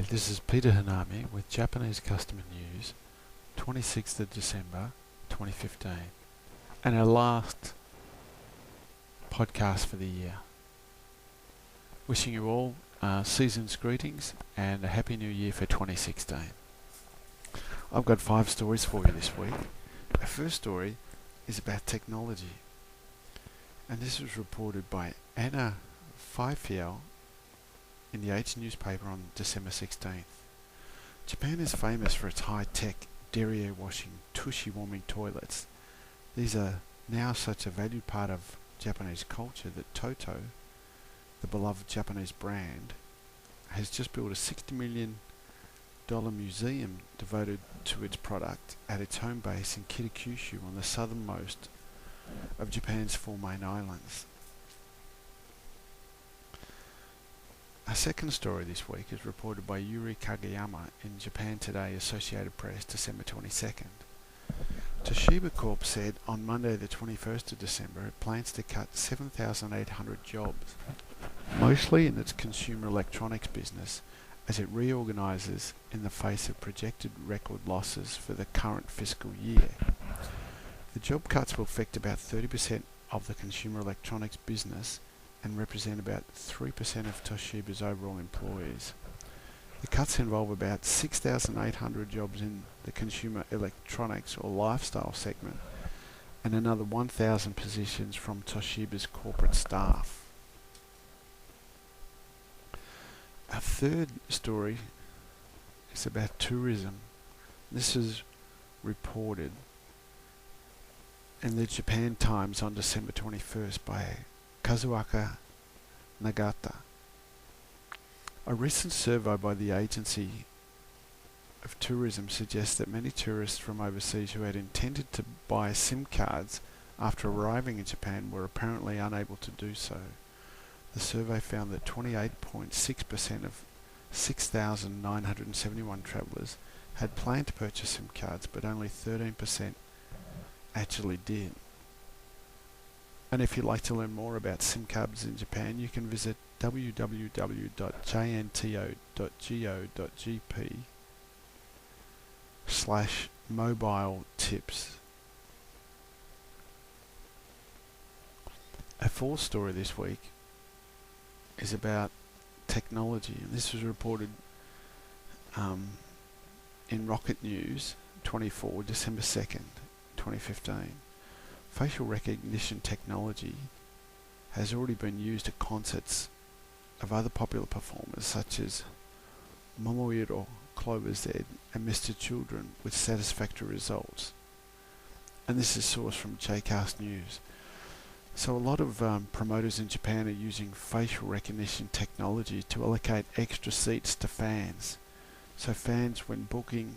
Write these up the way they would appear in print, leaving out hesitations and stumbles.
Hi, this is Peter Hanami with Japanese Customer News, 26th of December 2015, and our last podcast for the year. Wishing you all season's greetings and a Happy New Year for 2016. I've got 5 stories for you this week. Our first story is about technology, and this was reported by Anna Fifiel in the Age newspaper on December 16th. Japan is famous for its high-tech derriere washing tushy warming toilets. These are now such a valued part of Japanese culture that Toto, the beloved Japanese brand, has just built a $60 million museum devoted to its product at its home base in Kitakyushu on the southernmost of Japan's 4 main islands. Our second story this week is reported by Yuri Kageyama in Japan Today Associated Press, December 22nd. Toshiba Corp said on Monday the 21st of December it plans to cut 7,800 jobs, mostly in its consumer electronics business, as it reorganises in the face of projected record losses for the current fiscal year. The job cuts will affect about 30% of the consumer electronics business and represent about 3% of Toshiba's overall employees. The cuts involve about 6,800 jobs in the consumer electronics or lifestyle segment and another 1,000 positions from Toshiba's corporate staff. Our third story is about tourism. This is reported in the Japan Times on December 21st by Kazuaki Nagata. A recent survey by the Agency of Tourism suggests that many tourists from overseas who had intended to buy SIM cards after arriving in Japan were apparently unable to do so. The survey found that 28.6% of 6,971 travellers had planned to purchase SIM cards, but only 13% actually did. And if you'd like to learn more about SIM cards in Japan, you can visit www.jnto.go.gp/mobile tips. Our fourth story this week is about technology, and this was reported in Rocket News 24, December 2nd, 2015. Facial recognition technology has already been used at concerts of other popular performers such as Momohiro, Clover Z and Mr. Children with satisfactory results. And this is sourced from JCast News. So a lot of promoters in Japan are using facial recognition technology to allocate extra seats to fans. So fans, when booking,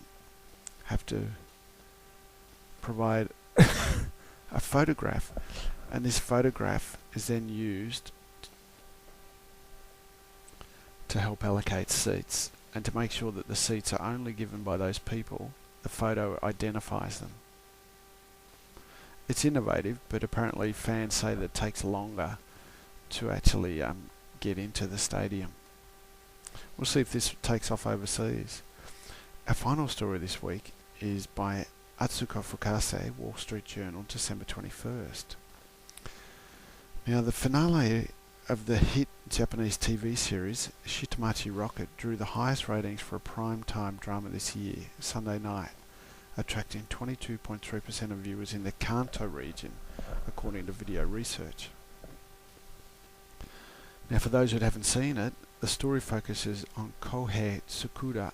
have to provide a photograph, and this photograph is then used to help allocate seats, and to make sure that the seats are only given by those people the photo identifies them. It's innovative, but apparently fans say that it takes longer to actually get into the stadium. We'll see if this takes off overseas. Our final story this week is by Atsuko Fukase, Wall Street Journal, December 21st. Now, the finale of the hit Japanese TV series Shitamachi Rocket drew the highest ratings for a prime-time drama this year, Sunday night, attracting 22.3% of viewers in the Kanto region, according to video research. Now, for those who haven't seen it, the story focuses on Kohei Tsukuda,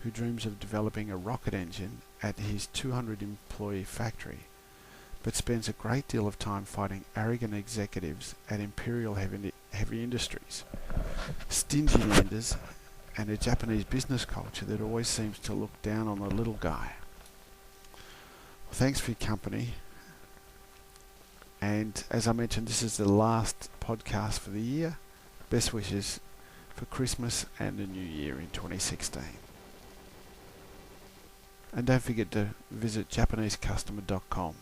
who dreams of developing a rocket engine at his 200-employee factory, but spends a great deal of time fighting arrogant executives at Imperial Heavy Industries, stingy lenders, and a Japanese business culture that always seems to look down on the little guy. Well, thanks for your company, and as I mentioned, this is the last podcast for the year. Best wishes for Christmas and the New Year in 2016. And don't forget to visit JapaneseCustomer.com.